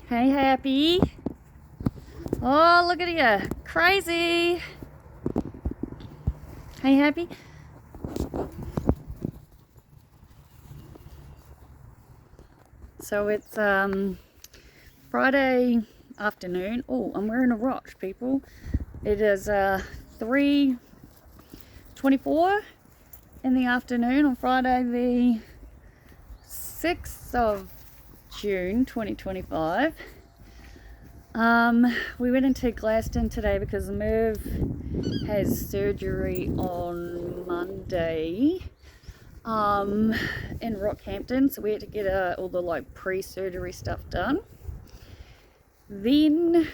Hey, Happy. Oh, look at you. Crazy. Hey, Happy. So it's Friday afternoon. Oh, I'm wearing a watch, people. It is 3:24 in the afternoon on Friday the 6th of June 2025. We went into Glaston today because Merv has surgery on Monday in Rockhampton, so we had to get all the pre-surgery stuff done. Then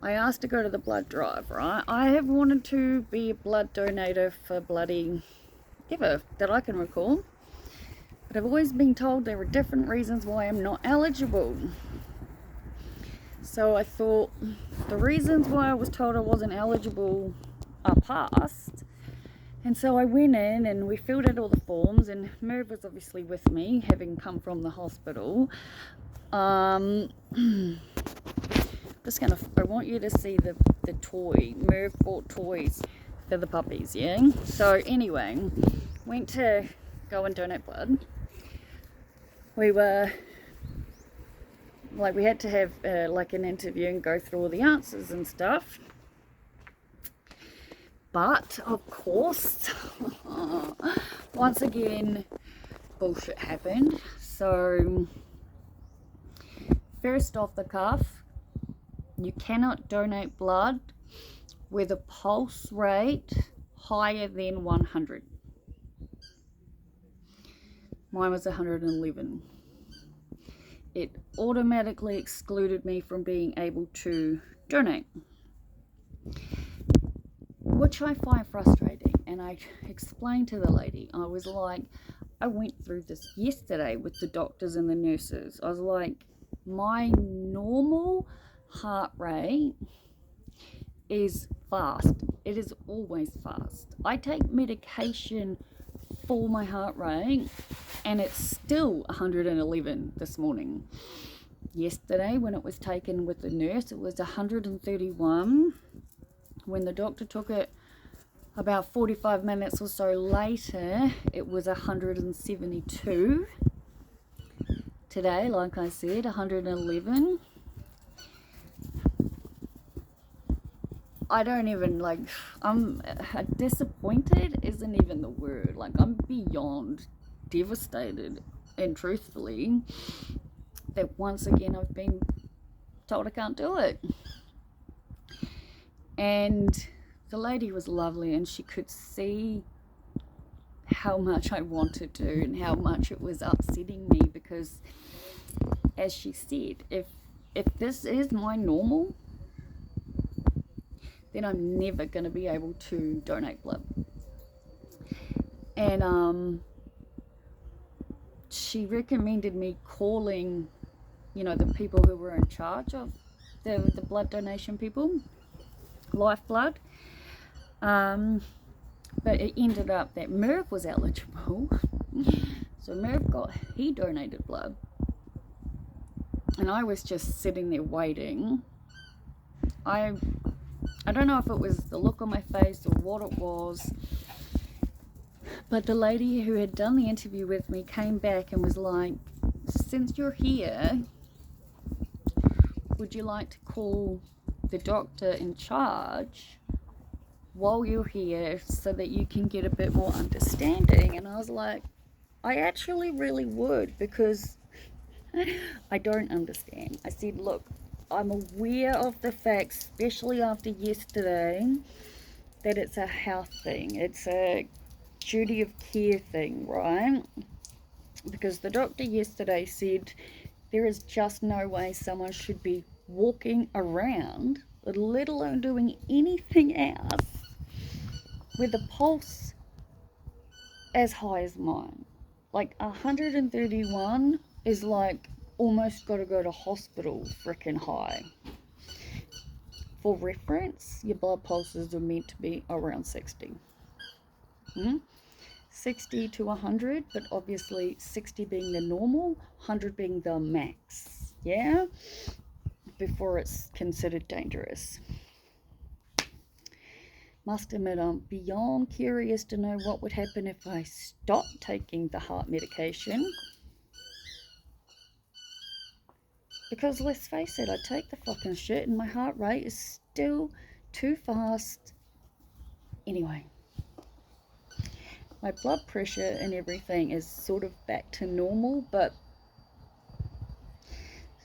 I asked to go to the blood drive, right? I have wanted to be a blood donator for bloody ever that I can recall, but I've always been told there are different reasons why I'm not eligible. So I thought the reasons why I was told I wasn't eligible are past. And so I went in and we filled out all the forms, and Merv was obviously with me, having come from the hospital. I want you to see the toy. Merv bought toys for the puppies, yeah? So anyway, went to go and donate blood. We had to have an interview and go through all the answers and stuff. But, of course, once again, bullshit happened. So, first off the cuff, you cannot donate blood with a pulse rate higher than 100. Mine was 111. It automatically excluded me from being able to donate, which I find frustrating. And I explained to the lady, I was like, I went through this yesterday with the doctors and the nurses. I was like, my normal heart rate is fast. It is always fast. I take medication for my heart rate and it's still 111 this morning. Yesterday when it was taken with the nurse, it was 131. When the doctor took it about 45 minutes or so later, it was 172. Today, like I said, 111. I don't even I'm disappointed isn't even the word. I'm beyond devastated, and truthfully, that once again I've been told I can't do it. And the lady was lovely, and she could see how much I wanted to and how much it was upsetting me, because as she said, if this is my normal, then I'm never going to be able to donate blood. And she recommended me calling, the people who were in charge of the blood donation people, Lifeblood. But it ended up that Merv was eligible. So Merv he donated blood. And I was just sitting there waiting. I don't know if it was the look on my face or what it was, but the lady who had done the interview with me came back and was like, since you're here, would you like to call the doctor in charge while you're here so that you can get a bit more understanding? And I was like, I actually really would, because I don't understand. I said, look, I'm aware of the fact, especially after yesterday, that it's a health thing. It's a duty of care thing, right? Because the doctor yesterday said there is just no way someone should be walking around, let alone doing anything else, with a pulse as high as mine. 131 is almost got to go to hospital freaking high. For reference, your blood pulses are meant to be around 60. 60 to 100, but obviously 60 being the normal, 100 being the max, yeah, before it's considered dangerous. Must admit, I'm beyond curious to know what would happen if I stopped taking the heart medication. Because let's face it, I take the fucking shit and my heart rate is still too fast. Anyway, my blood pressure and everything is sort of back to normal, but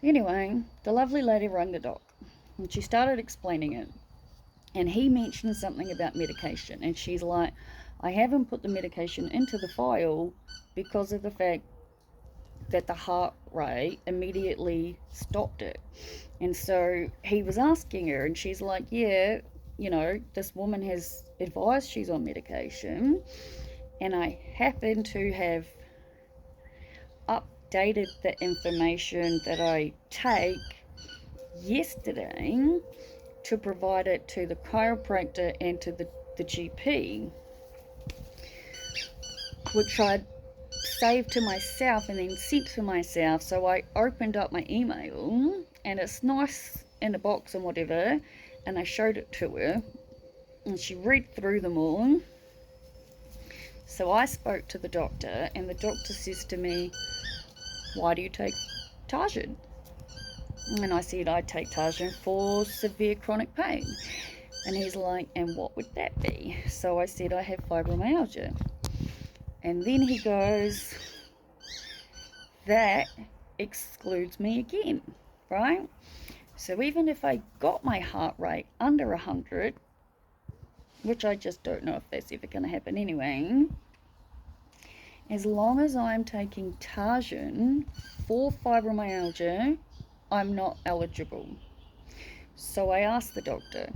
anyway, the lovely lady rang the doc and she started explaining it. And he mentioned something about medication, and she's like, I haven't put the medication into the file because of the fact that the heart rate immediately stopped it. And so he was asking her, and she's like, yeah, you know, this woman has advised she's on medication, and I happen to have updated the information that I take yesterday to provide it to the chiropractor and to the GP, which I'd saved to myself and then sent to myself. So I opened up my email, and it's nice in a box and whatever, and I showed it to her, and she read through them all. So I spoke to the doctor, and the doctor says to me, why do you take Tarjan? And I said, I take Tarjan for severe chronic pain. And he's like, and what would that be? So I said, I have fibromyalgia. And then he goes, that excludes me again, right? So even if I got my heart rate under 100, which I just don't know if that's ever going to happen anyway, as long as I'm taking Tarjan for fibromyalgia, I'm not eligible. So I asked the doctor,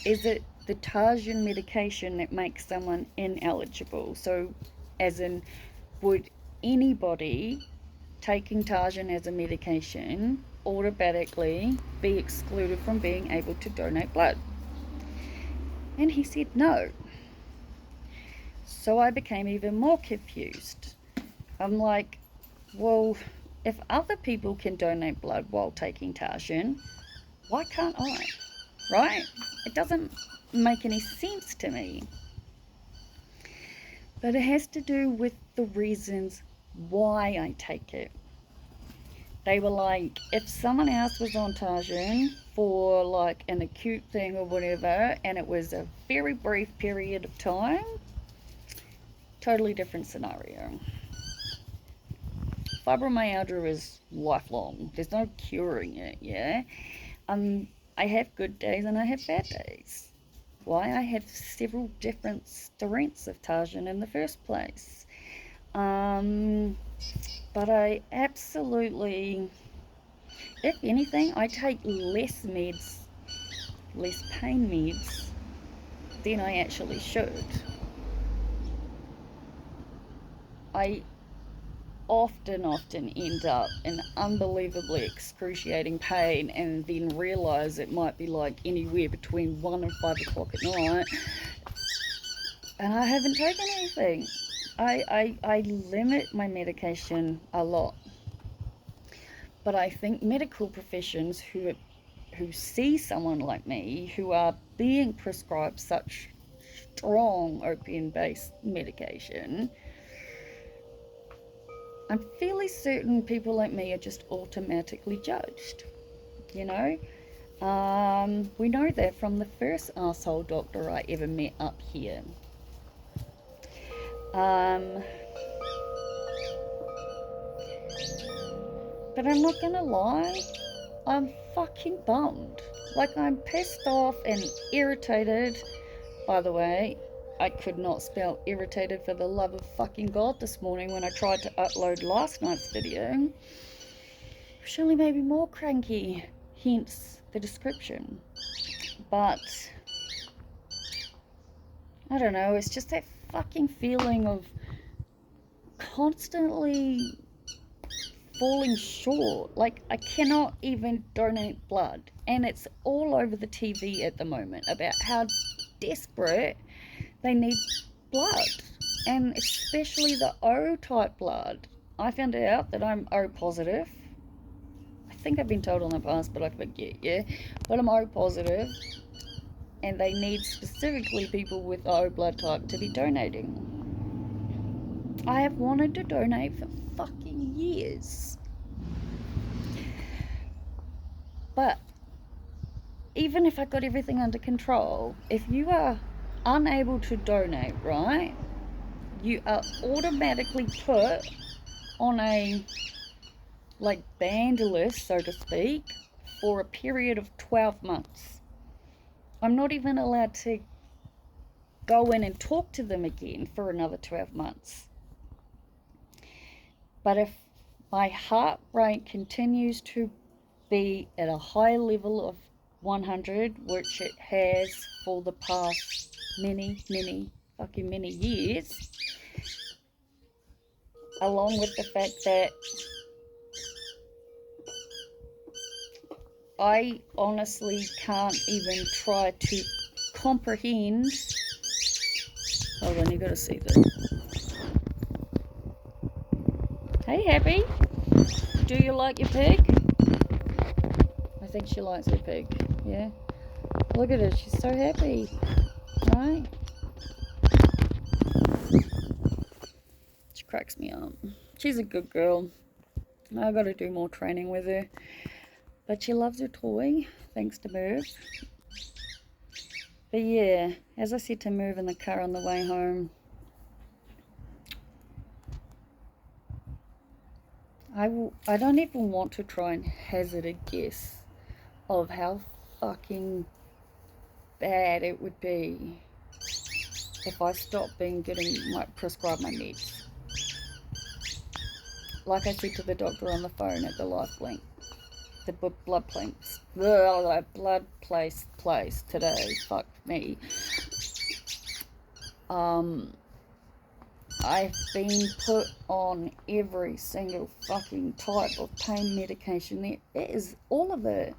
is it the Tarjan medication that makes someone ineligible? So as in, would anybody taking Tarjan as a medication automatically be excluded from being able to donate blood? And he said no. So I became even more confused. I'm like, well, if other people can donate blood while taking Tarjan, why can't I? Right? It doesn't make any sense to me. But it has to do with the reasons why I take it. They were like, if someone else was on Tarjan for like an acute thing or whatever, and it was a very brief period of time, totally different scenario. Fibromyalgia is lifelong. There's no curing it, yeah? I have good days and I have bad days. Why? I have several different strengths of Tarjan in the first place. But I absolutely, if anything, I take less meds, less pain meds than I actually should. I often end up in unbelievably excruciating pain and then realize it might be like anywhere between 1 and 5 o'clock at night, and I haven't taken anything. I limit my medication a lot, but I think medical professions who see someone like me who are being prescribed such strong opium-based medication, I'm fairly certain people like me are just automatically judged, you know? We know that from the first asshole doctor I ever met up here. But I'm not gonna lie, I'm fucking bummed. Like, I'm pissed off and irritated. By the way, I could not spell irritated for the love of fucking God this morning when I tried to upload last night's video. Which only made me more cranky, hence the description. But I don't know, it's just that fucking feeling of constantly falling short. Like, I cannot even donate blood, and it's all over the TV at the moment about how desperate they need blood. and especially the O type blood. I found out that I'm O positive. I think I've been told in the past, but I forget, yeah. But I'm O positive, and they need specifically people with O blood type to be donating. I have wanted to donate for fucking years. But even if I got everything under control, if you are unable to donate, right, you are automatically put on a like banned list, so to speak, for a period of 12 months. I'm not even allowed to go in and talk to them again for another 12 months. But if my heart rate continues to be at a high level of 100, which it has for the past many years, along with the fact that I honestly can't even try to comprehend. Hold on, you gotta see this. Hey, Happy, do you like your pig? I think she likes her pig, yeah. Look at her, she's so happy, right? She cracks me up. She's a good girl. I gotta do more training with her. But she loves her toy, thanks to Merv. But yeah, as I said to Merv in the car on the way home, I don't even want to try and hazard a guess of how fucking bad it would be if I stopped prescribed my meds. Like I said to the doctor on the phone at the life link, the blood place today, fuck me. I've been put on every single fucking type of pain medication. There is all of it.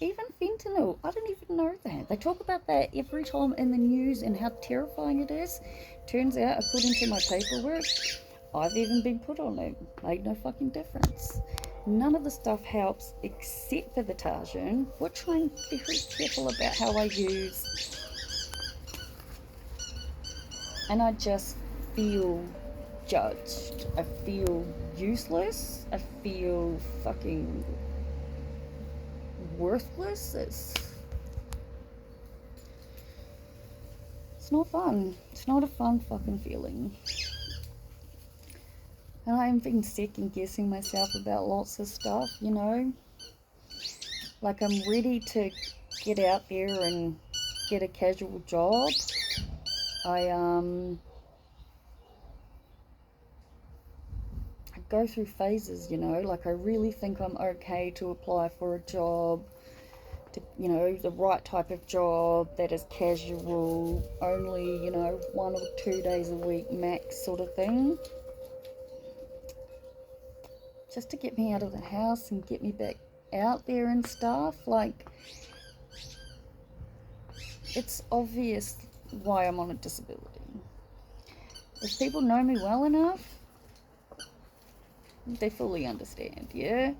Even fentanyl. I didn't even know that. They talk about that every time in the news and how terrifying it is. Turns out, according to my paperwork, I've even been put on it. Made no fucking difference. None of the stuff helps except for the Tarjan, which I'm very careful about how I use. And I just feel judged. I feel useless. I feel fucking worthless. It's not fun. It's not a fun fucking feeling. And I've been second guessing myself about lots of stuff, you know. Like I'm ready to get out there and get a casual job. I go through phases, you know, like I really think I'm okay to apply for a job, to, you know, the right type of job that is casual, only, you know, 1 or 2 days a week max sort of thing, just to get me out of the house and get me back out there and stuff. Like, it's obvious why I'm on a disability. If people know me well enough, they fully understand, yeah?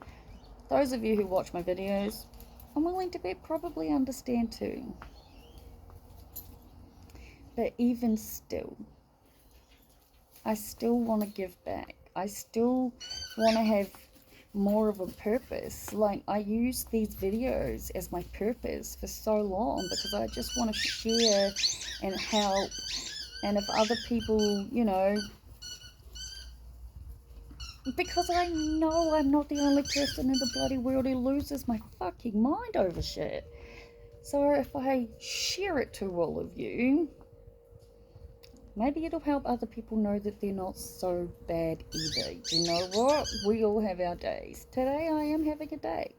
Those of you who watch my videos, I'm willing to bet probably understand too. But even still, I still want to give back. I still want to have more of a purpose. Like, I use these videos as my purpose for so long because I just want to share and help. And if other people, you know, because I know I'm not the only person in the bloody world who loses my fucking mind over shit. So if I share it to all of you, maybe it'll help other people know that they're not so bad either. You know what? We all have our days. Today I am having a day.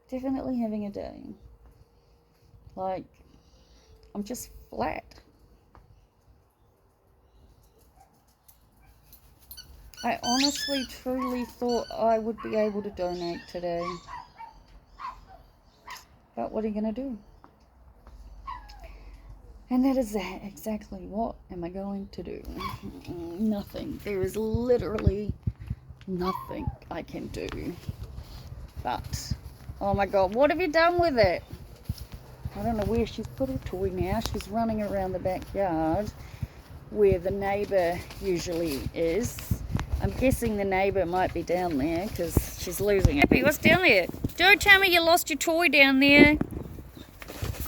Definitely having a day. Like, I'm just flat. I honestly, truly thought I would be able to donate today. But what are you going to do? And that is exactly what am I going to do? Nothing. There is literally nothing I can do. But, oh my god, what have you done with it? I don't know where she's put her toy now. She's running around the backyard where the neighbour usually is. I'm guessing the neighbour might be down there because she's losing it. What's down there? Don't tell me you lost your toy down there.